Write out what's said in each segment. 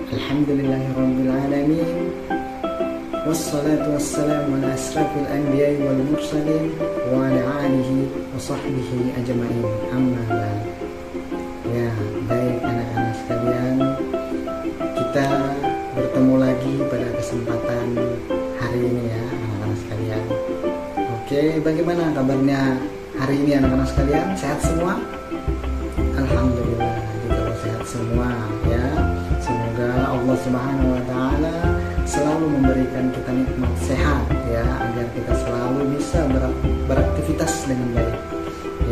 Alhamdulillahirabbil alamin. Wassalatu wassalamu ala asrafil anbiya'i wal mursalin wa ala alihi wa sahbihi ajma'in. Amma ba'd. Ya, baik anak-anak sekalian, kita bertemu lagi pada kesempatan hari ini ya anak-anak sekalian. Oke, bagaimana kabarnya hari ini anak-anak sekalian? Sehat semua? Alhamdulillah, kalau sehat semua ya. Semoga Allah Subhanahu wa taala selalu memberikan kita nikmat sehat ya, agar kita selalu bisa beraktivitas dengan baik.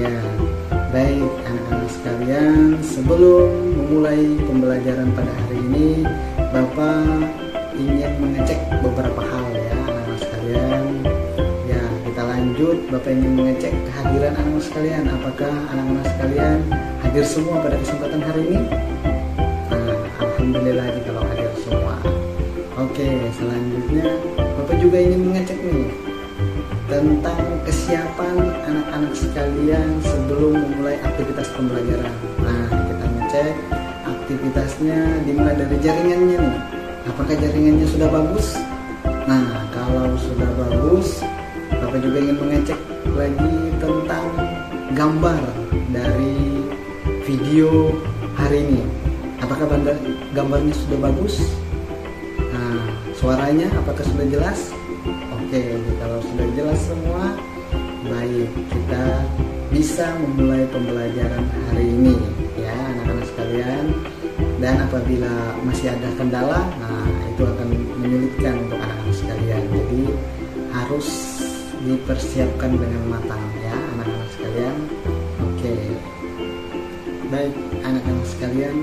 Ya, baik anak-anak sekalian, sebelum memulai pembelajaran pada hari ini, Bapak ingin mengecek beberapa hal ya anak-anak sekalian. Ya, kita lanjut. Bapak ingin mengecek kehadiran anak-anak sekalian. Apakah anak-anak sekalian hadir semua pada kesempatan hari ini? Alhamdulillah kalau hadir semua. Oke, selanjutnya Bapak juga ingin mengecek nih tentang kesiapan anak-anak sekalian sebelum memulai aktivitas pembelajaran. Nah, kita ngecek aktivitasnya dimulai dari jaringannya nih. Apakah jaringannya sudah bagus? Nah, kalau sudah bagus, Bapak juga ingin mengecek lagi tentang gambar dari video hari ini. Apakah gambarnya sudah bagus? Nah, suaranya apakah sudah jelas? Oke, kalau sudah jelas semua, baik, kita bisa memulai pembelajaran hari ini ya anak-anak sekalian. Dan apabila masih ada kendala, nah itu akan menyulitkan untuk anak-anak sekalian. Jadi harus dipersiapkan dengan matang ya anak-anak sekalian. Oke, baik anak-anak sekalian,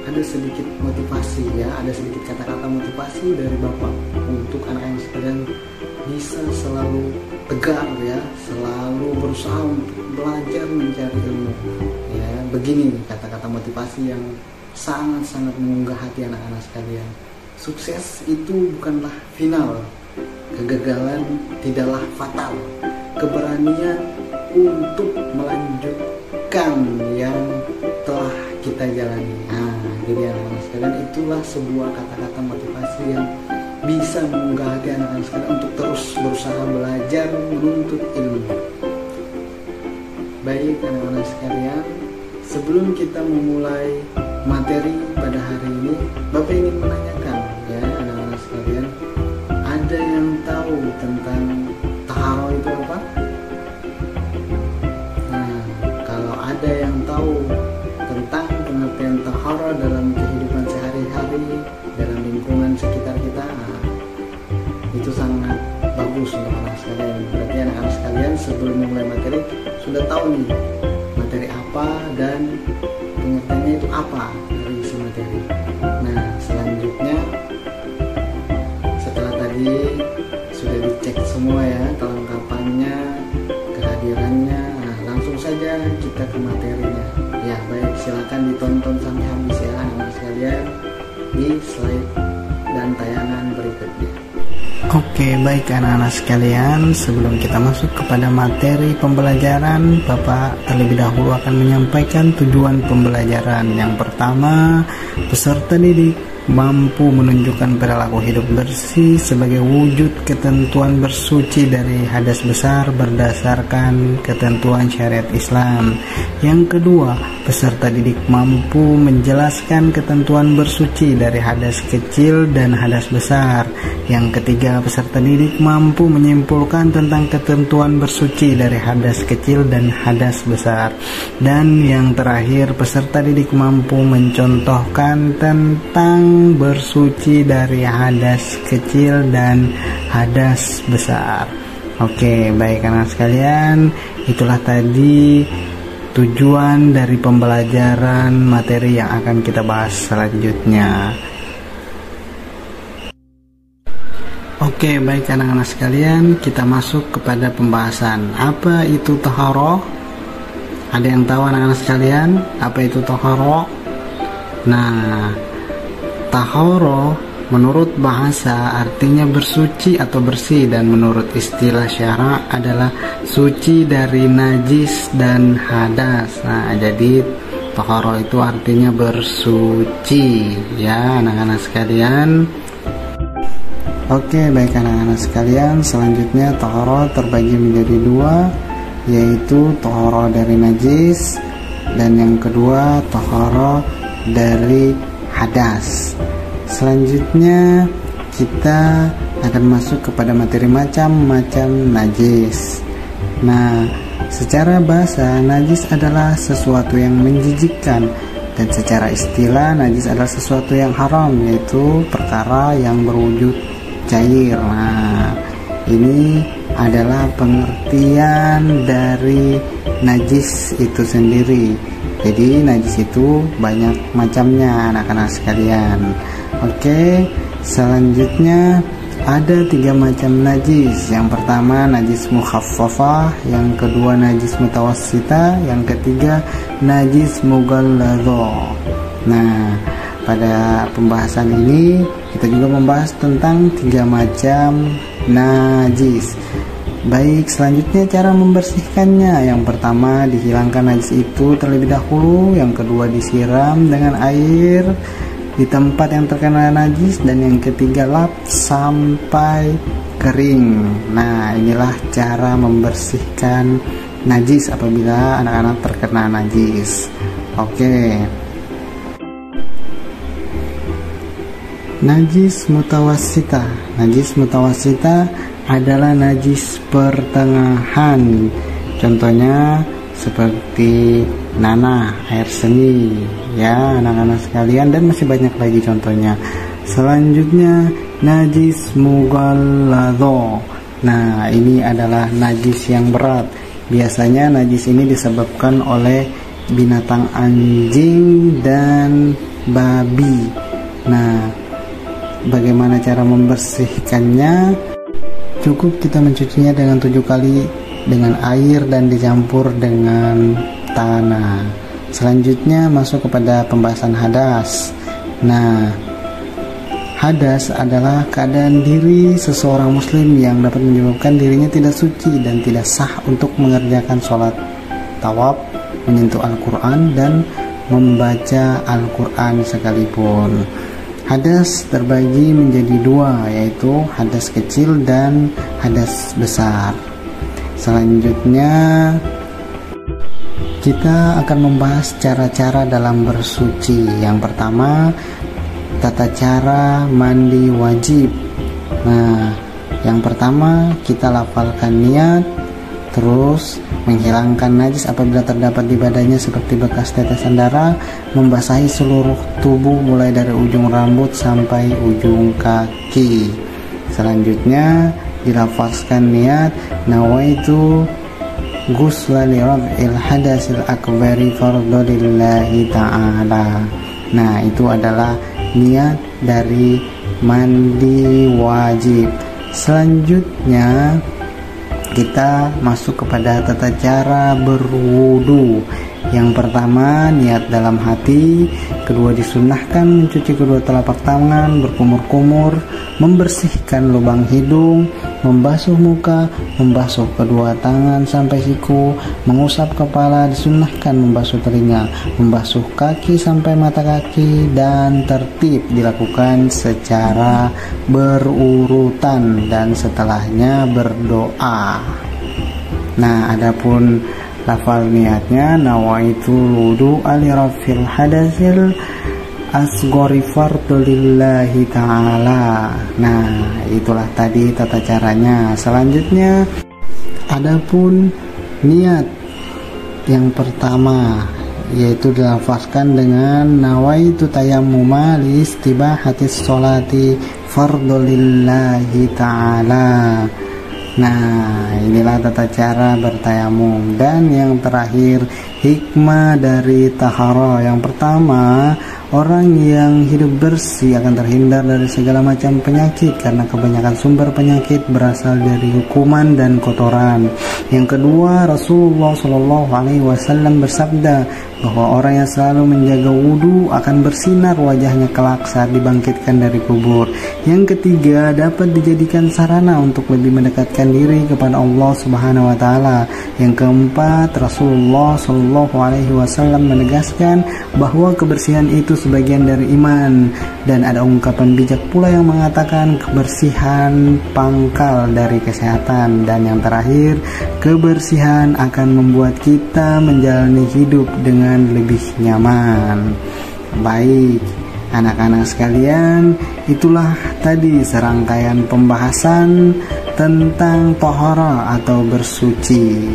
ada sedikit motivasi ya, ada sedikit kata-kata motivasi dari Bapak untuk anak-anak sekalian bisa selalu tegar ya, selalu berusaha untuk belajar mencari ilmu ya. Begini nih kata-kata motivasi yang sangat-sangat mengunggah hati anak-anak sekalian. Sukses itu bukanlah final, kegagalan tidaklah fatal, keberanian untuk melanjutkan yang telah kita jalani. Nah, jadi anak-anak sekalian, itulah sebuah kata-kata motivasi yang bisa mengunggah hati anak-anak sekalian untuk terus berusaha belajar menuntut ilmu. Baik anak-anak sekalian, sebelum kita memulai materi pada hari ini, Bapak ingin menanyakan ya anak-anak sekalian, ada yang tahu tentang taharoh itu apa? Nah, kalau ada yang tahu tentang pengertian taharoh dalam kehidupan sehari-hari, dalam lingkungan sekitar kita, nah, itu sangat bagus untuk anak sekalian. Berarti anak-anak sekalian sebelum memulai materi sudah tahu nih materi apa dan pengertiannya itu apa dari isi materi. Nah, selanjutnya setelah tadi sudah dicek semua ya kelengkapannya, kehadirannya, nah, langsung saja kita ke materinya. Ya baik, silakan ditonton sampai habis ya anak-anak sekalian di slide dan tayangan berikutnya. Oke, baik anak-anak sekalian, sebelum kita masuk kepada materi pembelajaran, Bapak terlebih dahulu akan menyampaikan tujuan pembelajaran. Yang pertama, peserta didik mampu menunjukkan perilaku hidup bersih sebagai wujud ketentuan bersuci dari hadas besar berdasarkan ketentuan syariat Islam. Yang kedua, peserta didik mampu menjelaskan ketentuan bersuci dari hadas kecil dan hadas besar. Yang ketiga, peserta didik mampu menyimpulkan tentang ketentuan bersuci dari hadas kecil dan hadas besar. Dan yang terakhir, peserta didik mampu mencontohkan tentang bersuci dari hadas kecil dan hadas besar. Oke, baik anak sekalian, itulah tadi tujuan dari pembelajaran materi yang akan kita bahas selanjutnya. Oke, baik anak-anak sekalian, kita masuk kepada pembahasan. Apa itu taharoh? Ada yang tahu anak-anak sekalian apa itu taharoh? Nah, taharoh menurut bahasa artinya bersuci atau bersih, dan menurut istilah syara adalah suci dari najis dan hadas. Nah, jadi Tohoro itu artinya bersuci, ya anak-anak sekalian. Oke, baik anak-anak sekalian, selanjutnya tohoro terbagi menjadi dua, yaitu tohoro dari najis dan yang kedua tohoro dari hadas. Selanjutnya kita akan masuk kepada materi macam-macam najis. Nah, secara bahasa najis adalah sesuatu yang menjijikkan, dan secara istilah najis adalah sesuatu yang haram, yaitu perkara yang berwujud cair. Nah, ini adalah pengertian dari najis itu sendiri. Jadi najis itu banyak macamnya anak-anak sekalian. Oke, selanjutnya ada 3 macam najis. Yang pertama najis mukhaffafah, yang kedua najis mutawassita, yang ketiga najis mughalladha. Nah, pada pembahasan ini kita juga membahas tentang 3 macam najis. Baik, selanjutnya cara membersihkannya. Yang pertama dihilangkan najis itu terlebih dahulu, yang kedua disiram dengan air di tempat yang terkena najis, dan yang ketiga lap sampai kering. Nah, inilah cara membersihkan najis apabila anak-anak terkena najis. Oke. Najis mutawassita. Najis mutawassita adalah najis pertengahan. Contohnya seperti nanah, air seni, ya anak-anak sekalian, dan masih banyak lagi contohnya. Selanjutnya najis mughalladha. Nah, ini adalah najis yang berat. Biasanya najis ini disebabkan oleh binatang anjing dan babi. Nah, bagaimana cara membersihkannya? Cukup kita mencucinya dengan 7 kali dengan air dan dicampur dengan tanah. Selanjutnya masuk kepada pembahasan hadas. Nah, hadas adalah keadaan diri seseorang muslim yang dapat menyebabkan dirinya tidak suci dan tidak sah untuk mengerjakan sholat tawaf, menyentuh Al-Quran, dan membaca Al-Quran sekalipun. Hadas terbagi menjadi 2, yaitu hadas kecil dan hadas besar. Selanjutnya kita akan membahas cara-cara dalam bersuci. Yang pertama, tata cara mandi wajib. Nah, yang pertama kita lafalkan niat, terus menghilangkan najis apabila terdapat di badannya seperti bekas tetesan darah, membasahi seluruh tubuh mulai dari ujung rambut sampai ujung kaki. Selanjutnya dilafazkan niat, nawaitu ghusla li raf'il hadasil akbari fardhu lillahi ta'ala. Nah, itu adalah niat dari mandi wajib. Selanjutnya kita masuk kepada tata cara berwudu. Yang pertama, niat dalam hati. Kedua, disunnahkan mencuci kedua telapak tangan, berkumur-kumur, membersihkan lubang hidung, membasuh muka, membasuh kedua tangan sampai siku, mengusap kepala, disunnahkan membasuh telinga, membasuh kaki sampai mata kaki, dan tertib dilakukan secara berurutan dan setelahnya berdoa. Nah, adapun lafal niatnya, nawaitu wudu ali rafil hadasil asghari fardhu lillahi ta'ala. Nah, itulah tadi tata caranya. Selanjutnya adapun niat yang pertama, yaitu dilafazkan dengan nawaitu tayammuma li istibahatis sholati fardhu lillahi ta'ala. Nah, inilah tata cara bertayamum. Dan yang terakhir, hikmah dari tahara. Yang pertama, orang yang hidup bersih akan terhindar dari segala macam penyakit, karena kebanyakan sumber penyakit berasal dari hukuman dan kotoran. Yang kedua, Rasulullah SAW bersabda bahwa orang yang selalu menjaga wudhu akan bersinar wajahnya kelak saat dibangkitkan dari kubur. Yang ketiga, dapat dijadikan sarana untuk lebih mendekatkan diri kepada Allah Subhanahu wa taala. Yang keempat, Rasulullah Shallallahu Alaihi Wasallam menegaskan bahwa kebersihan itu sebagian dari iman, dan ada ungkapan bijak pula yang mengatakan kebersihan pangkal dari kesehatan, dan yang terakhir, kebersihan akan membuat kita menjalani hidup dengan lebih nyaman. Baik, anak-anak sekalian, itulah tadi serangkaian pembahasan tentang tohara atau bersuci.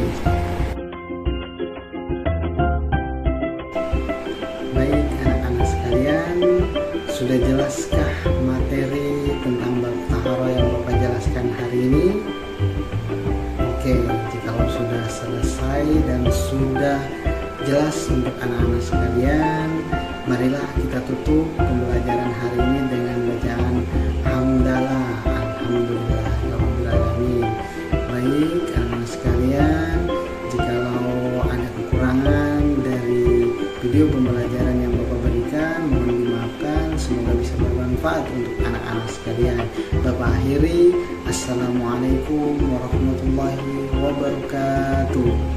Baik, anak-anak sekalian, sudah jelaskah materi tentang bab tohara yang Bapak jelaskan hari ini? Oke, jika sudah selesai dan sudah jelas untuk anak-anak sekalian, marilah kita tutup pembelajaran hari ini dengan bacaan hamdalah, alhamdulillahirobbilalamin. Baik, anak-anak sekalian, jikalau ada kekurangan dari video pembelajaran yang Bapak berikan, mohon dimaafkan. Semoga bisa bermanfaat untuk anak-anak sekalian. Bapak akhiri, assalamualaikum warahmatullahi wabarakatuh.